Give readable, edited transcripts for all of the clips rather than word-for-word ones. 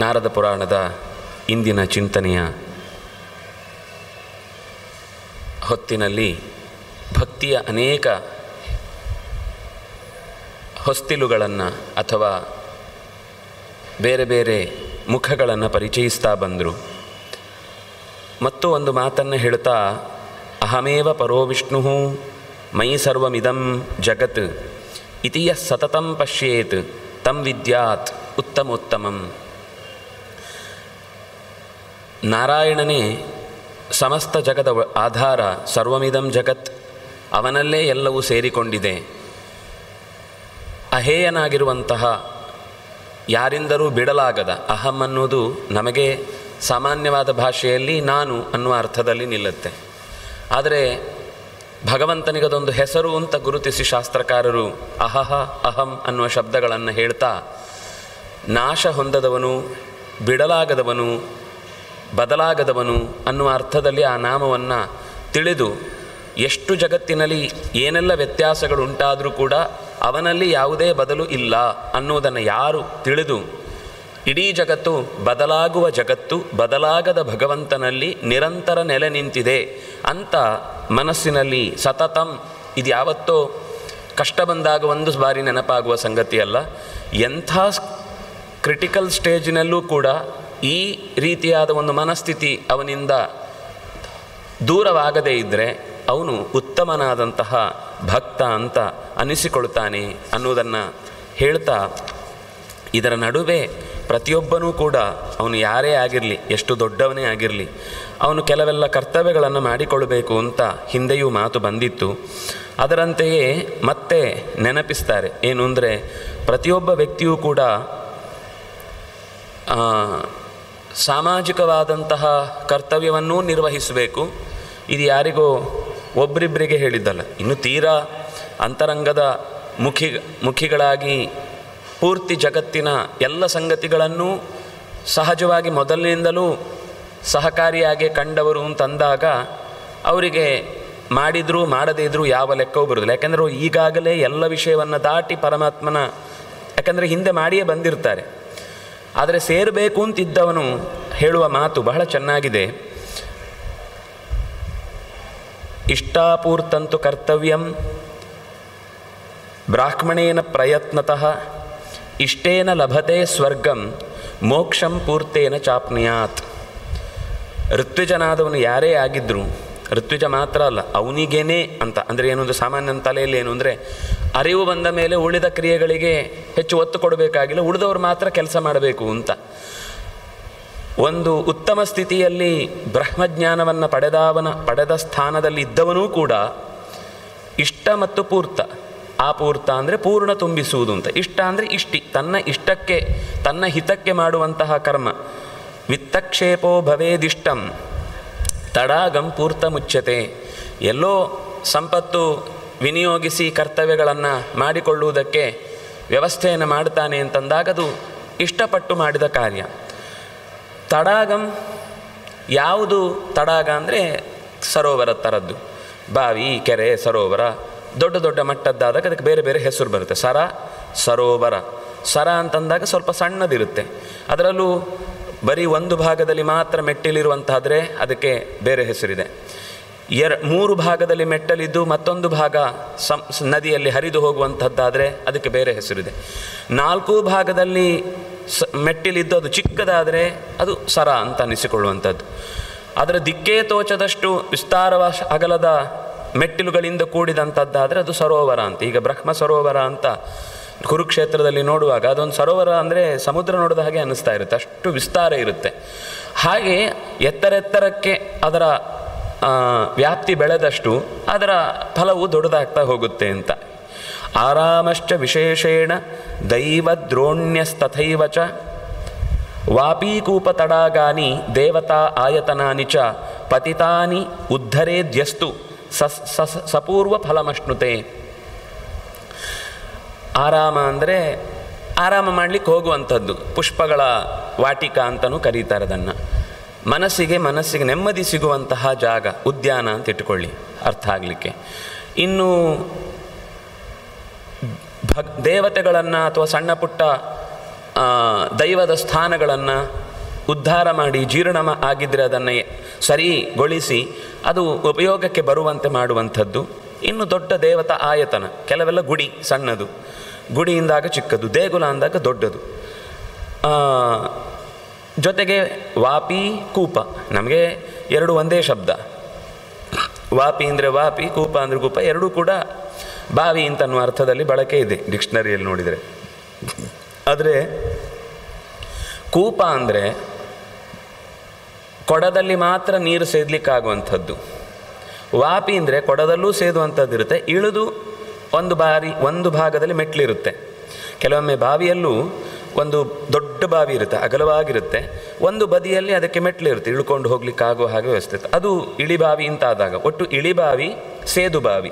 ನಾರದ ಪುರಾಣದ ಇಂದಿನ ಚಿಂತನೆಯ ಹೊತ್ತಿನಲ್ಲಿ ಭಕ್ತಿಯ ಅನೇಕ ಹೊಸ್ತಿಲುಗಳನ್ನು ಅಥವಾ ಬೇರೆ ಬೇರೆ ಮುಖಗಳನ್ನು ಪರಿಚಯಿಸ್ತಾ ಬಂದರು. ಮತ್ತು ಒಂದು ಮಾತನ್ನು ಹೇಳ್ತಾ, ಅಹಮೇವ ಪರೋ ವಿಷ್ಣು ಮಯಿ ಸರ್ವಮಿದಂ ಜಗತ್ ಇತಿ ಯಃ ಸತತಂ ಪಶ್ಯೇತ್ ತಂ ವಿದ್ಯಾತ್ ಉತ್ತಮೋತ್ತಮಂ. ನಾರಾಯಣನೇ ಸಮಸ್ತ ಜಗದ ಆಧಾರ, ಸರ್ವಮಿದಂ ಜಗತ್, ಅವನಲ್ಲೇ ಎಲ್ಲವೂ ಸೇರಿಕೊಂಡಿದೆ. ಅಹೇಯನಾಗಿರುವಂತಹ, ಯಾರಿಂದಲೂ ಬಿಡಲಾಗದ, ಅಹಂ ಅನ್ನೋದು ನಮಗೆ ಸಾಮಾನ್ಯವಾದ ಭಾಷೆಯಲ್ಲಿ ನಾನು ಅನ್ನುವ ಅರ್ಥದಲ್ಲಿ ನಿಲ್ಲುತ್ತೆ. ಆದರೆ ಭಗವಂತನಿಗದೊಂದು ಹೆಸರು ಅಂತ ಗುರುತಿಸಿ ಶಾಸ್ತ್ರಕಾರರು ಅಹಹ ಅಹಂ ಅನ್ನುವ ಶಬ್ದಗಳನ್ನು ಹೇಳ್ತಾ, ನಾಶ ಹೊಂದದವನು, ಬಿಡಲಾಗದವನು, ಬದಲಾಗದವನು ಅನ್ನುವ ಅರ್ಥದಲ್ಲಿ ಆ ನಾಮವನ್ನು ತಿಳಿದು, ಎಷ್ಟು ಜಗತ್ತಿನಲ್ಲಿ ಏನೆಲ್ಲ ವ್ಯತ್ಯಾಸಗಳುಂಟಾದರೂ ಕೂಡ ಅವನಲ್ಲಿ ಯಾವುದೇ ಬದಲು ಇಲ್ಲ ಅನ್ನೋದನ್ನು ಯಾರು ತಿಳಿದು, ಇಡೀ ಜಗತ್ತು ಬದಲಾಗುವ ಜಗತ್ತು, ಬದಲಾಗದ ಭಗವಂತನಲ್ಲಿ ನಿರಂತರ ನೆಲೆ ನಿಂತಿದೆ ಅಂತ ಮನಸ್ಸಿನಲ್ಲಿ ಸತತಂ, ಇದು ಯಾವತ್ತೋ ಕಷ್ಟ ಬಂದಾಗ ಒಂದು ಬಾರಿ ನೆನಪಾಗುವ ಸಂಗತಿಯಲ್ಲ. ಎಂಥ ಕ್ರಿಟಿಕಲ್ ಸ್ಟೇಜಿನಲ್ಲೂ ಕೂಡ ಈ ರೀತಿಯಾದ ಒಂದು ಮನಸ್ಥಿತಿ ಅವನಿಂದ ದೂರವಾಗದೇ ಇದ್ದರೆ ಅವನು ಉತ್ತಮನಾದಂತಹ ಭಕ್ತ ಅಂತ ಅನಿಸಿಕೊಳ್ತಾನೆ ಅನ್ನೋದನ್ನು ಹೇಳ್ತಾ, ಇದರ ನಡುವೆ ಪ್ರತಿಯೊಬ್ಬನೂ ಕೂಡ ಅವನು ಯಾರೇ ಆಗಿರಲಿ, ಎಷ್ಟು ದೊಡ್ಡವನೇ ಆಗಿರಲಿ, ಅವನು ಕೆಲವೆಲ್ಲ ಕರ್ತವ್ಯಗಳನ್ನು ಮಾಡಿಕೊಳ್ಬೇಕು ಅಂತ ಹಿಂದೆಯೂ ಮಾತು ಬಂದಿತ್ತು. ಅದರಂತೆಯೇ ಮತ್ತೆ ನೆನಪಿಸ್ತಾರೆ. ಏನು ಅಂದರೆ, ಪ್ರತಿಯೊಬ್ಬ ವ್ಯಕ್ತಿಯೂ ಕೂಡ ಸಾಮಾಜಿಕವಾದಂತಹ ಕರ್ತವ್ಯವನ್ನೂ ನಿರ್ವಹಿಸಬೇಕು. ಇದು ಯಾರಿಗೋ ಒಬ್ಬರಿಬ್ಬರಿಗೆ ಹೇಳಿದ್ದಲ್ಲ, ಇನ್ನು ತೀರಾ ಅಂತರಂಗದ ಮುಖಿಗಳಾಗಿ ಪೂರ್ತಿ ಜಗತ್ತಿನ ಎಲ್ಲ ಸಂಗತಿಗಳನ್ನು ಸಹಜವಾಗಿ ಮೊದಲಿನಿಂದಲೂ ಸಹಕಾರಿಯಾಗಿ ಕಂಡವರು ಅಂತಂದಾಗ ಅವರಿಗೆ ಮಾಡಿದರೂ ಮಾಡದೇ ಇದ್ದರೂ ಯಾವ ಲೆಕ್ಕವೂ ಬರೋದಿಲ್ಲ. ಯಾಕೆಂದರೆ ಈಗಾಗಲೇ ಎಲ್ಲ ವಿಷಯವನ್ನು ದಾಟಿ ಪರಮಾತ್ಮನ, ಯಾಕಂದರೆ ಹಿಂದೆ ಮಾಡಿಯೇ ಬಂದಿರ್ತಾರೆ. ಆದರೆ ಸೇರಬೇಕು ಅಂತಿದ್ದವನು ಹೇಳುವ ಮಾತು ಬಹಳ ಚೆನ್ನಾಗಿದೆ. ಇಷ್ಟಾಪೂರ್ತಂತು ಕರ್ತವ್ಯಂ ಬ್ರಾಹ್ಮಣೇನ ಪ್ರಯತ್ನತಃ ಇಷ್ಟೇನ ಲಭತೆ ಸ್ವರ್ಗಂ ಮೋಕ್ಷಂ ಪೂರ್ತೇನ ಚಾಪ್ನಿಯಾತ್. ಋತ್ವಿಜನಾದವನು ಯಾರೇ ಆಗಿದ್ದರೂ, ಋತ್ವಿಜ ಮಾತ್ರ ಅಲ್ಲ, ಅವನಿಗೇನೆ ಅಂತ ಅಂದರೆ ಏನೊಂದು ಸಾಮಾನ್ಯ ತಲೆಯಲ್ಲಿ ಏನು ಅಂದರೆ, ಅರಿವು ಬಂದ ಮೇಲೆ ಉಳಿದ ಕ್ರಿಯೆಗಳಿಗೆ ಹೆಚ್ಚು ಒತ್ತು ಕೊಡಬೇಕಾಗಿಲ್ಲ, ಉಳಿದವರು ಮಾತ್ರ ಕೆಲಸ ಮಾಡಬೇಕು ಅಂತ. ಒಂದು ಉತ್ತಮ ಸ್ಥಿತಿಯಲ್ಲಿ ಬ್ರಹ್ಮಜ್ಞಾನವನ್ನು ಪಡೆದ ಸ್ಥಾನದಲ್ಲಿ ಇದ್ದವನೂ ಕೂಡ ಇಷ್ಟ ಮತ್ತು ಪೂರ್ತ, ಆಪೂರ್ತ ಅಂದರೆ ಪೂರ್ಣ ತುಂಬಿಸುವುದು ಅಂತ, ಇಷ್ಟ ಅಂದರೆ ಇಷ್ಟಿ, ತನ್ನ ಇಷ್ಟಕ್ಕೆ ತನ್ನ ಹಿತಕ್ಕೆ ಮಾಡುವಂತಹ ಕರ್ಮ. ವಿತ್ತಕ್ಷೇಪೋ ಭವೇದಿಷ್ಟಂ ತಡಾಗಂ ಪೂರ್ತ ಮುಚ್ಯತೆ. ಎಲ್ಲೋ ಸಂಪತ್ತು ವಿನಿಯೋಗಿಸಿ ಕರ್ತವ್ಯಗಳನ್ನು ಮಾಡಿಕೊಳ್ಳುವುದಕ್ಕೆ ವ್ಯವಸ್ಥೆಯನ್ನು ಮಾಡ್ತಾನೆ ಅಂತಂದಾಗ ಅದು ಇಷ್ಟಪಟ್ಟು ಮಾಡಿದ ಕಾರ್ಯ. ತಡಾಗಂ, ಯಾವುದು ತಡಾಗ ಅಂದರೆ ಸರೋವರ ಥರದ್ದು, ಬಾವಿ, ಕೆರೆ, ಸರೋವರ, ದೊಡ್ಡ ದೊಡ್ಡ ಮಟ್ಟದ್ದಾದಾಗ ಅದಕ್ಕೆ ಬೇರೆ ಬೇರೆ ಹೆಸರು ಬರುತ್ತೆ. ಸರ, ಸರೋವರ. ಸರ ಅಂತಂದಾಗ ಸ್ವಲ್ಪ ಸಣ್ಣದಿರುತ್ತೆ, ಅದರಲ್ಲೂ ಬರೀ ಒಂದು ಭಾಗದಲ್ಲಿ ಮಾತ್ರ ಮೆಟ್ಟಿಲಿರುವಂತಾದರೆ ಅದಕ್ಕೆ ಬೇರೆ ಹೆಸರಿದೆ. 3 ಭಾಗದಲ್ಲಿ ಮೆಟ್ಟಲಿದ್ದು ಮತ್ತೊಂದು ಭಾಗ ನದಿಯಲ್ಲಿ ಹರಿದು ಹೋಗುವಂಥದ್ದಾದರೆ ಅದಕ್ಕೆ ಬೇರೆ ಹೆಸರಿದೆ. 4 ಭಾಗದಲ್ಲಿ ಮೆಟ್ಟಿಲಿದ್ದು ಅದು ಚಿಕ್ಕದಾದರೆ ಅದು ಸರ ಅಂತ ಅನಿಸಿಕೊಳ್ಳುವಂಥದ್ದು. ಅದರ ದಿಕ್ಕೇ ತೋಚದಷ್ಟು ವಿಸ್ತಾರವಾದ ಅಗಲದ ಮೆಟ್ಟಿಲುಗಳಿಂದ ಕೂಡಿದಂಥದ್ದಾದರೆ ಅದು ಸರೋವರ ಅಂತ. ಈಗ ಬ್ರಹ್ಮ ಸರೋವರ ಅಂತ ಕುರುಕ್ಷೇತ್ರದಲ್ಲಿ ನೋಡುವಾಗ ಅದೊಂದು ಸರೋವರ ಅಂದರೆ ಸಮುದ್ರ ನೋಡಿದ ಹಾಗೆ ಅನ್ನಿಸ್ತಾ ಇರುತ್ತೆ, ಅಷ್ಟು ವಿಸ್ತಾರ ಇರುತ್ತೆ. ಹಾಗೆ ಎತ್ತರೆತ್ತರಕ್ಕೆ ಅದರ ವ್ಯಾಪ್ತಿ ಬೆಳೆದಷ್ಟು ಅದರ ಫಲವು ದೊಡ್ಡದಾಗ್ತಾ ಹೋಗುತ್ತೆ ಅಂತ. ಆರಾಮಶ್ಚ ವಿಶೇಷೇಣ ದೈವದ್ರೋಣ್ಯಸ್ತಥೈವ ಚ ವಾಪೀಕೂಪ ತಡಾಗಾನಿ ದೇವತಾ ಆಯತನಾನಿ ಚ ಪತಿತಾನಿ ಉದ್ಧರೇದ್ಯಸ್ತು ಸಪೂರ್ವ ಫಲಮಶ್ನುತೆ. ಆರಾಮ ಅಂದರೆ ಆರಾಮ ಮಾಡಲಿಕ್ಕೆ ಹೋಗುವಂಥದ್ದು, ಪುಷ್ಪಗಳ ವಾಟಿಕ ಅಂತಲೂ ಕರೀತಾರೆ ಅದನ್ನು. ಮನಸ್ಸಿಗೆ ನೆಮ್ಮದಿ ಸಿಗುವಂತಹ ಜಾಗ, ಉದ್ಯಾನ ಅಂತ ಇಟ್ಕೊಳ್ಳಿ ಅರ್ಥ ಆಗಲಿಕ್ಕೆ. ಇನ್ನು ದೇವತೆಗಳನ್ನು ಅಥವಾ ಸಣ್ಣ ಪುಟ್ಟ ದೈವದ ಸ್ಥಾನಗಳನ್ನು ಉದ್ಧಾರ ಮಾಡಿ ಜೀರ್ಣ ಆಗಿದ್ದರೆ ಅದನ್ನು ಸರಿಗೊಳಿಸಿ ಅದು ಉಪಯೋಗಕ್ಕೆ ಬರುವಂತೆ ಮಾಡುವಂಥದ್ದು. ಇನ್ನು ದೊಡ್ಡ ದೇವತಾ ಆಯತನ, ಕೆಲವೆಲ್ಲ ಗುಡಿ ಸಣ್ಣದು, ಗುಡಿಯಿಂದಾಗ ಚಿಕ್ಕದು, ದೇಗುಲ ಅಂದಾಗ ದೊಡ್ಡದು. ಜೊತೆಗೆ ವಾಪಿ ಕೂಪ, ನಮಗೆ ಎರಡು ಒಂದೇ ಶಬ್ದ. ವಾಪಿ ಅಂದರೆ ವಾಪಿ, ಕೂಪ ಅಂದರೆ ಕೂಪ, ಎರಡೂ ಕೂಡ ಬಾವಿ ಅಂತನ್ನುವ ಅರ್ಥದಲ್ಲಿ ಬಳಕೆ ಇದೆ ಡಿಕ್ಷನರಿಯಲ್ಲಿ ನೋಡಿದರೆ. ಆದರೆ ಕೂಪ ಅಂದರೆ ಕೊಡದಲ್ಲಿ ಮಾತ್ರ ನೀರು ಸೇದಲಿಕ್ಕಾಗುವಂಥದ್ದು. ವಾಪಿ ಅಂದರೆ ಕೊಡದಲ್ಲೂ ಸೇದುವಂಥದ್ದು ಇರುತ್ತೆ, ಇಳಿದು ಒಂದು ಭಾಗದಲ್ಲಿ ಮೆಟ್ಲಿರುತ್ತೆ. ಕೆಲವೊಮ್ಮೆ ಬಾವಿಯಲ್ಲೂ ಒಂದು ದೊಡ್ಡ ಬಾವಿ ಇರುತ್ತೆ, ಅಗಲವಾಗಿರುತ್ತೆ, ಒಂದು ಬದಿಯಲ್ಲಿ ಅದಕ್ಕೆ ಮೆಟ್ಲಿರುತ್ತೆ, ಇಳ್ಕೊಂಡು ಹೋಗ್ಲಿಕ್ಕಾಗೋ ಹಾಗೆ ವ್ಯವಸ್ಥೆ ಇರುತ್ತೆ. ಅದು ಇಳಿಬಾವಿ ಅಂತಾದಾಗ ಒಟ್ಟು ಇಳಿಬಾವಿ, ಸೇದು ಬಾವಿ.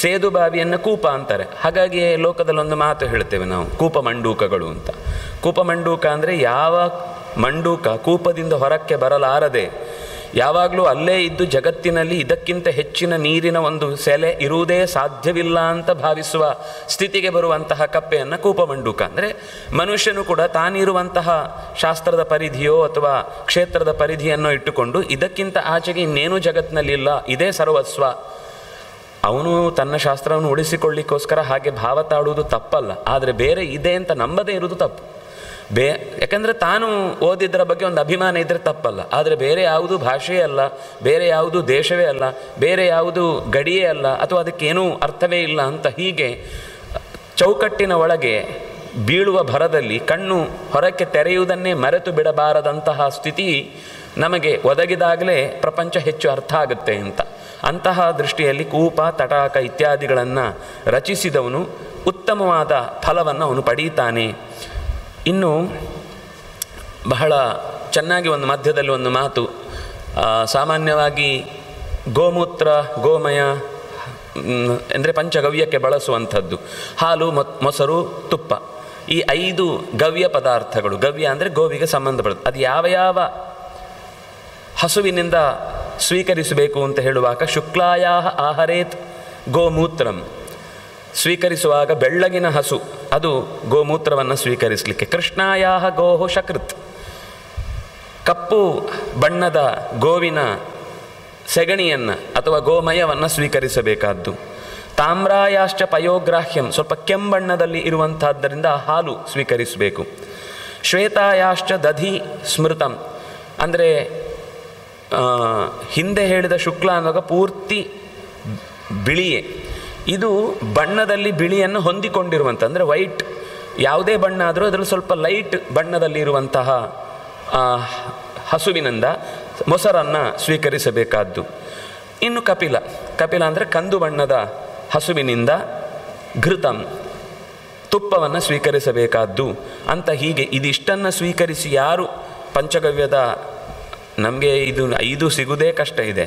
ಸೇದು ಬಾವಿಯನ್ನು ಕೂಪ ಅಂತಾರೆ. ಹಾಗಾಗಿ ಲೋಕದಲ್ಲೊಂದು ಮಾತು ಹೇಳ್ತೇವೆ ನಾವು, ಕೂಪ ಮಂಡೂಕಗಳು ಅಂತ. ಕೂಪ ಮಂಡೂಕ ಅಂದರೆ ಯಾವ ಮಂಡೂಕ ಕೂಪದಿಂದ ಹೊರಕ್ಕೆ ಬರಲಾರದೆ ಯಾವಾಗಲೂ ಅಲ್ಲೇ ಇದ್ದು ಜಗತ್ತಿನಲ್ಲಿ ಇದಕ್ಕಿಂತ ಹೆಚ್ಚಿನ ನೀರಿನ ಒಂದು ಸೆಲೆ ಇರುವುದೇ ಸಾಧ್ಯವಿಲ್ಲ ಅಂತ ಭಾವಿಸುವ ಸ್ಥಿತಿಗೆ ಬರುವಂತಹ ಕಪ್ಪೆಯನ್ನು ಕೂಪಮಂಡೂಕ ಅಂದರೆ, ಮನುಷ್ಯನು ಕೂಡ ತಾನಿರುವಂತಹ ಶಾಸ್ತ್ರದ ಪರಿಧಿಯೋ ಅಥವಾ ಕ್ಷೇತ್ರದ ಪರಿಧಿಯನ್ನೋ ಇಟ್ಟುಕೊಂಡು ಇದಕ್ಕಿಂತ ಆಚೆಗೆ ಇನ್ನೇನೂ ಜಗತ್ತಿನಲ್ಲಿಲ್ಲ, ಇದೇ ಸರ್ವಸ್ವ. ಅವನು ತನ್ನ ಶಾಸ್ತ್ರವನ್ನು ಉಳಿಸಿಕೊಳ್ಳಿಕ್ಕೋಸ್ಕರ ಹಾಗೆ ಭಾವ ತಾಡುವುದು ತಪ್ಪಲ್ಲ, ಆದರೆ ಬೇರೆ ಇದೆ ಅಂತ ನಂಬದೇ ಇರುವುದು ತಪ್ಪು. ಯಾಕಂದರೆ ತಾನು ಓದಿದ್ದರ ಬಗ್ಗೆ ಒಂದು ಅಭಿಮಾನ ಇದ್ದರೆ ತಪ್ಪಲ್ಲ, ಆದರೆ ಬೇರೆ ಯಾವುದು ಭಾಷೆಯೇ ಅಲ್ಲ, ಬೇರೆ ಯಾವುದು ದೇಶವೇ ಅಲ್ಲ, ಬೇರೆ ಯಾವುದು ಗಡಿಯೇ ಅಲ್ಲ, ಅಥವಾ ಅದಕ್ಕೇನೂ ಅರ್ಥವೇ ಇಲ್ಲ ಅಂತ ಹೀಗೆ ಚೌಕಟ್ಟಿನ ಒಳಗೆ ಬೀಳುವ ಭರದಲ್ಲಿ ಕಣ್ಣು ಹೊರಕ್ಕೆ ತೆರೆಯುವುದನ್ನೇ ಮರೆತು ಬಿಡಬಾರದಂತಹ ಸ್ಥಿತಿ ನಮಗೆ ಒದಗಿದಾಗಲೇ ಪ್ರಪಂಚ ಹೆಚ್ಚು ಅರ್ಥ ಆಗುತ್ತೆ ಅಂತ. ಅಂತಹ ದೃಷ್ಟಿಯಲ್ಲಿ ಕೂಪ, ತಟಾಕ ಇತ್ಯಾದಿಗಳನ್ನು ರಚಿಸಿದವನು ಉತ್ತಮವಾದ ಫಲವನ್ನು ಅವನು ಪಡೀತಾನೆ. ಇನ್ನು ಬಹಳ ಚೆನ್ನಾಗಿ ಒಂದು ಮಧ್ಯದಲ್ಲಿ ಒಂದು ಮಾತು, ಸಾಮಾನ್ಯವಾಗಿ ಗೋಮೂತ್ರ, ಗೋಮಯ ಅಂದರೆ ಪಂಚಗವ್ಯಕ್ಕೆ ಬಳಸುವಂಥದ್ದು, ಹಾಲು, ಮೊಸರು, ತುಪ್ಪ, ಈ 5 ಗವ್ಯ ಪದಾರ್ಥಗಳು. ಗವ್ಯ ಅಂದರೆ ಗೋವಿಗೆ ಸಂಬಂಧಪಡುತ್ತೆ. ಅದು ಯಾವ ಯಾವ ಹಸುವಿನಿಂದ ಸ್ವೀಕರಿಸಬೇಕು ಅಂತ ಹೇಳುವಾಗ, ಶುಕ್ಲಾಯಾ ಆಹರೇತ್ ಗೋಮೂತ್ರಂ, ಸ್ವೀಕರಿಸುವಾಗ ಬೆಳ್ಳಗಿನ ಹಸು ಅದು ಗೋಮೂತ್ರವನ್ನು ಸ್ವೀಕರಿಸಲಿಕ್ಕೆ. ಕೃಷ್ಣಾಯಾ ಗೋಹು ಶಕೃತ್, ಕಪ್ಪು ಬಣ್ಣದ ಗೋವಿನ ಸೆಗಣಿಯನ್ನು ಅಥವಾ ಗೋಮಯವನ್ನು ಸ್ವೀಕರಿಸಬೇಕಾದ್ದು. ತಾಮ್ರಾಯಾಶ್ಚ ಪಯೋಗ್ರಾಹ್ಯಂ, ಸ್ವಲ್ಪ ಕೆಂಬಣ್ಣದಲ್ಲಿ ಇರುವಂತಹದ್ದರಿಂದ ಹಾಲು ಸ್ವೀಕರಿಸಬೇಕು. ಶ್ವೇತಾಯಾಶ್ಚ ದಧಿ ಸ್ಮೃತಂ, ಅಂದರೆ ಹಿಂದೆ ಹೇಳಿದ ಶುಕ್ಲ ಅನ್ನುವಾಗ ಪೂರ್ತಿ ಬಿಳಿಯೇ, ಇದು ಬಣ್ಣದಲ್ಲಿ ಬಿಳಿಯನ್ನು ಹೊಂದಿಕೊಂಡಿರುವಂಥ, ಅಂದರೆ ವೈಟ್, ಯಾವುದೇ ಬಣ್ಣ ಆದರೂ ಅದರಲ್ಲಿ ಸ್ವಲ್ಪ ಲೈಟ್ ಬಣ್ಣದಲ್ಲಿ ಇರುವಂತಹ ಹಸುವಿನಿಂದ ಮೊಸರನ್ನು ಸ್ವೀಕರಿಸಬೇಕಾದ್ದು. ಇನ್ನು ಕಪಿಲ, ಕಪಿಲ ಅಂದರೆ ಕಂದು ಬಣ್ಣದ ಹಸುವಿನಿಂದ ಘೃತಂ, ತುಪ್ಪವನ್ನು ಸ್ವೀಕರಿಸಬೇಕಾದ್ದು ಅಂತ. ಹೀಗೆ ಇದಿಷ್ಟನ್ನು ಸ್ವೀಕರಿಸಿ ಯಾರು ಪಂಚಗವ್ಯದ, ನಮಗೆ ಇದು 5 ಸಿಗುವುದೇ ಕಷ್ಟ ಇದೆ.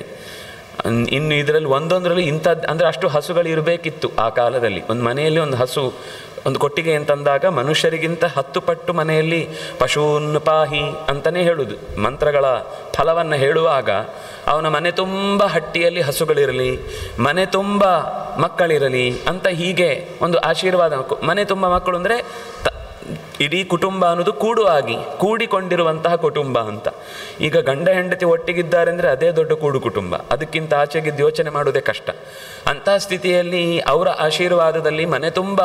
ಇನ್ನು ಇದರಲ್ಲಿ ಒಂದೊಂದರಲ್ಲಿ ಇಂಥದ್ದು, ಅಂದರೆ ಅಷ್ಟು ಹಸುಗಳು ಇರಬೇಕಿತ್ತು ಆ ಕಾಲದಲ್ಲಿ. ಒಂದು ಮನೆಯಲ್ಲಿ ಒಂದು ಹಸು, ಒಂದು ಕೊಟ್ಟಿಗೆ ಅಂತಂದಾಗ ಮನುಷ್ಯರಿಗಿಂತ 10 ಪಟ್ಟು ಮನೆಯಲ್ಲಿ ಪಶೂನ್ ಪಾಹಿ ಅಂತಲೇ ಹೇಳುವುದು. ಮಂತ್ರಗಳ ಫಲವನ್ನು ಹೇಳುವಾಗ ಅವನ ಮನೆ ತುಂಬ ಹಟ್ಟಿಯಲ್ಲಿ ಹಸುಗಳಿರಲಿ, ಮನೆ ತುಂಬ ಮಕ್ಕಳಿರಲಿ ಅಂತ ಹೀಗೆ ಒಂದು ಆಶೀರ್ವಾದ. ಮನೆ ತುಂಬ ಮಕ್ಕಳು ಅಂದರೆ ಇಡೀ ಕುಟುಂಬ ಅನ್ನೋದು ಕೂಡಿಕೊಂಡಿರುವಂತಹ ಕುಟುಂಬ ಅಂತ. ಈಗ ಗಂಡ ಹೆಂಡತಿ ಒಟ್ಟಿಗಿದ್ದಾರೆ ಅಂದರೆ ಅದೇ ದೊಡ್ಡ ಕೂಡು ಕುಟುಂಬ, ಅದಕ್ಕಿಂತ ಆಚೆಗಿದ್ದು ಯೋಚನೆ ಮಾಡೋದೇ ಕಷ್ಟ. ಅಂತಹ ಸ್ಥಿತಿಯಲ್ಲಿ ಅವರ ಆಶೀರ್ವಾದದಲ್ಲಿ ಮನೆ ತುಂಬ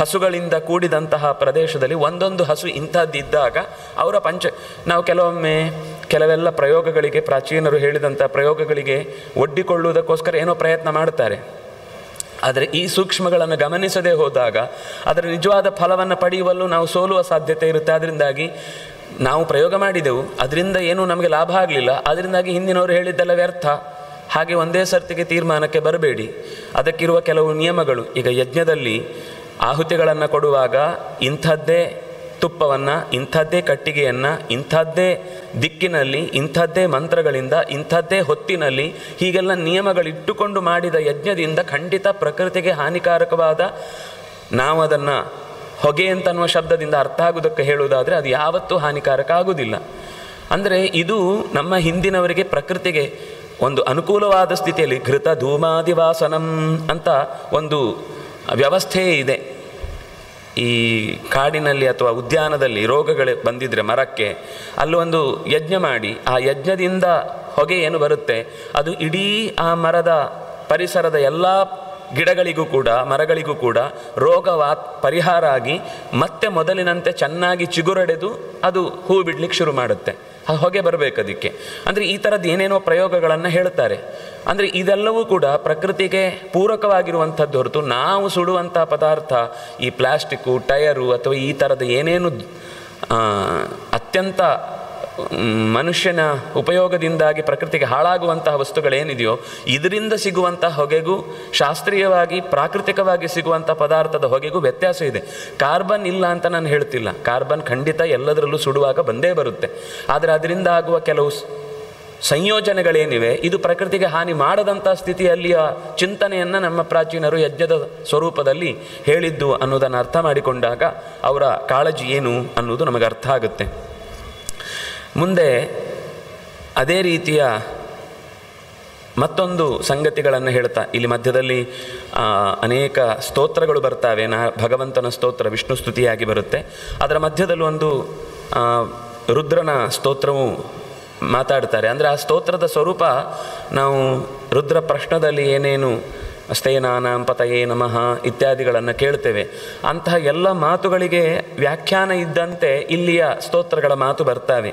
ಹಸುಗಳಿಂದ ಕೂಡಿದಂತಹ ಪ್ರದೇಶದಲ್ಲಿ ಒಂದೊಂದು ಹಸು ಇಂಥದ್ದಿದ್ದಾಗ ಅವರ ನಾವು ಕೆಲವೆಲ್ಲ ಪ್ರಯೋಗಗಳಿಗೆ, ಪ್ರಾಚೀನರು ಹೇಳಿದಂಥ ಪ್ರಯೋಗಗಳಿಗೆ ಒಡ್ಡಿಕೊಳ್ಳುವುದಕ್ಕೋಸ್ಕರ ಏನೋ ಪ್ರಯತ್ನ ಮಾಡ್ತಾರೆ. ಆದರೆ ಈ ಸೂಕ್ಷ್ಮಗಳನ್ನು ಗಮನಿಸದೇ ಹೋದಾಗ ಅದರ ನಿಜವಾದ ಫಲವನ್ನು ಪಡೆಯುವಲ್ಲೂ ನಾವು ಸೋಲುವ ಸಾಧ್ಯತೆ ಇರುತ್ತೆ. ಅದರಿಂದಾಗಿ ನಾವು ಪ್ರಯೋಗ ಮಾಡಿದೆವು, ಅದರಿಂದ ಏನೂ ನಮಗೆ ಲಾಭ ಆಗಲಿಲ್ಲ, ಅದರಿಂದಾಗಿ ಹಿಂದಿನವರು ಹೇಳಿದ್ದೆಲ್ಲ ವ್ಯರ್ಥ, ಹಾಗೆ ಒಂದೇ ಸರ್ತಿಗೆ ತೀರ್ಮಾನಕ್ಕೆ ಬರಬೇಡಿ. ಅದಕ್ಕಿರುವ ಕೆಲವು ನಿಯಮಗಳು. ಈಗ ಯಜ್ಞದಲ್ಲಿ ಆಹುತಿಗಳನ್ನು ಕೊಡುವಾಗ ಇಂಥದ್ದೇ ತುಪ್ಪವನ್ನು, ಇಂಥದ್ದೇ ಕಟ್ಟಿಗೆಯನ್ನು, ಇಂಥದ್ದೇ ದಿಕ್ಕಿನಲ್ಲಿ, ಇಂಥದ್ದೇ ಮಂತ್ರಗಳಿಂದ, ಇಂಥದ್ದೇ ಹೊತ್ತಿನಲ್ಲಿ, ಹೀಗೆಲ್ಲ ನಿಯಮಗಳಿಟ್ಟುಕೊಂಡು ಮಾಡಿದ ಯಜ್ಞದಿಂದ ಖಂಡಿತ ಪ್ರಕೃತಿಗೆ ಹಾನಿಕಾರಕವಾದ, ನಾವು ಅದನ್ನು ಹೊಗೆ ಅಂತನ್ನುವ ಶಬ್ದದಿಂದ ಅರ್ಥ ಆಗುವುದಕ್ಕೆ ಹೇಳುವುದಾದರೆ ಅದು ಯಾವತ್ತೂ ಹಾನಿಕಾರಕ ಆಗುವುದಿಲ್ಲ. ಅಂದರೆ ಇದು ನಮ್ಮ ಹಿಂದಿನವರಿಗೆ ಪ್ರಕೃತಿಗೆ ಒಂದು ಅನುಕೂಲವಾದ ಸ್ಥಿತಿಯಲ್ಲಿ ಘೃತ ಧೂಮಾದಿವಾಸನಂ ಅಂತ ಒಂದು ವ್ಯವಸ್ಥೆಯೇ ಇದೆ. ಈ ಕಾಡಿನಲ್ಲಿ ಅಥವಾ ಉದ್ಯಾನದಲ್ಲಿ ರೋಗಗಳು ಬಂದಿದ್ದರೆ ಮರಕ್ಕೆ ಅಲ್ಲೊಂದು ಯಜ್ಞ ಮಾಡಿ ಆ ಯಜ್ಞದಿಂದ ಹೊಗೆ ಏನು ಬರುತ್ತೆ ಅದು ಇಡೀ ಆ ಮರದ ಪರಿಸರದ ಎಲ್ಲ ಗಿಡಗಳಿಗೂ ಕೂಡ ಮರಗಳಿಗೂ ಕೂಡ ರೋಗ ಪರಿಹಾರ ಆಗಿ ಮತ್ತೆ ಮೊದಲಿನಂತೆ ಚೆನ್ನಾಗಿ ಚಿಗುರೊಡೆದು ಅದು ಹೂ ಬಿಡ್ಲಿಕ್ಕೆ ಶುರು ಮಾಡುತ್ತೆ. ಹೊಗೆ ಬರಬೇಕು ಅದಕ್ಕೆ. ಅಂದರೆ ಈ ಥರದ್ದು ಏನೇನೋ ಪ್ರಯೋಗಗಳನ್ನು ಹೇಳ್ತಾರೆ. ಅಂದರೆ ಇದೆಲ್ಲವೂ ಕೂಡ ಪ್ರಕೃತಿಗೆ ಪೂರಕವಾಗಿರುವಂಥದ್ದು ಹೊರತು ನಾವು ಸುಡುವಂಥ ಪದಾರ್ಥ ಈ ಪ್ಲಾಸ್ಟಿಕ್ಕು, ಟಯರು ಅಥವಾ ಈ ಥರದ ಏನೇನು ಅತ್ಯಂತ ಮನುಷ್ಯನ ಉಪಯೋಗದಿಂದಾಗಿ ಪ್ರಕೃತಿಗೆ ಹಾಳಾಗುವಂತಹ ವಸ್ತುಗಳೇನಿದೆಯೋ ಇದರಿಂದ ಸಿಗುವಂಥ ಹೊಗೆಗೂ ಶಾಸ್ತ್ರೀಯವಾಗಿ ಪ್ರಾಕೃತಿಕವಾಗಿ ಸಿಗುವಂಥ ಪದಾರ್ಥದ ಹೊಗೆಗೂ ವ್ಯತ್ಯಾಸ ಇದೆ. ಕಾರ್ಬನ್ ಇಲ್ಲ ಅಂತ ನಾನು ಹೇಳ್ತಿಲ್ಲ, ಕಾರ್ಬನ್ ಖಂಡಿತ ಎಲ್ಲದರಲ್ಲೂ ಸುಡುವಾಗ ಬಂದೇ ಬರುತ್ತೆ. ಆದರೆ ಅದರಿಂದ ಆಗುವ ಕೆಲವು ಸಂಯೋಜನೆಗಳೇನಿವೆ ಇದು ಪ್ರಕೃತಿಗೆ ಹಾನಿ ಮಾಡದಂಥ ಸ್ಥಿತಿಯಲ್ಲಿಯ ಚಿಂತನೆಯನ್ನು ನಮ್ಮ ಪ್ರಾಚೀನರು ಯಜ್ಞದ ಸ್ವರೂಪದಲ್ಲಿ ಹೇಳಿದ್ದು ಅನ್ನೋದನ್ನು ಅರ್ಥ ಮಾಡಿಕೊಂಡಾಗ ಅವರ ಕಾಳಜಿ ಏನು ಅನ್ನೋದು ನಮಗೆ ಅರ್ಥ ಆಗುತ್ತೆ. ಮುಂದೆ ಅದೇ ರೀತಿಯ ಮತ್ತೊಂದು ಸಂಗತಿಗಳನ್ನು ಹೇಳ್ತಾ ಇಲ್ಲಿ ಮಧ್ಯದಲ್ಲಿ ಅನೇಕ ಸ್ತೋತ್ರಗಳು ಬರ್ತಾವೆ. ಭಗವಂತನ ಸ್ತೋತ್ರ ವಿಷ್ಣು ಸ್ತುತಿಯಾಗಿ ಬರುತ್ತೆ. ಅದರ ಮಧ್ಯದಲ್ಲಿ ಒಂದು ರುದ್ರನ ಸ್ತೋತ್ರವು ಮಾತಾಡ್ತಾರೆ. ಅಂದರೆ ಆ ಸ್ತೋತ್ರದ ಸ್ವರೂಪ ನಾವು ರುದ್ರ ಪ್ರಶ್ನದಲ್ಲಿ ಏನೇನು ಸ್ಥೇನಾನಾಂ ಪತಯೇ ನಮಃ ಇತ್ಯಾದಿಗಳನ್ನು ಕೇಳ್ತೇವೆ. ಅಂತಹ ಎಲ್ಲ ಮಾತುಗಳಿಗೆ ವ್ಯಾಖ್ಯಾನ ಇದ್ದಂತೆ ಇಲ್ಲಿಯ ಸ್ತೋತ್ರಗಳ ಮಾತು ಬರ್ತಾವೆ.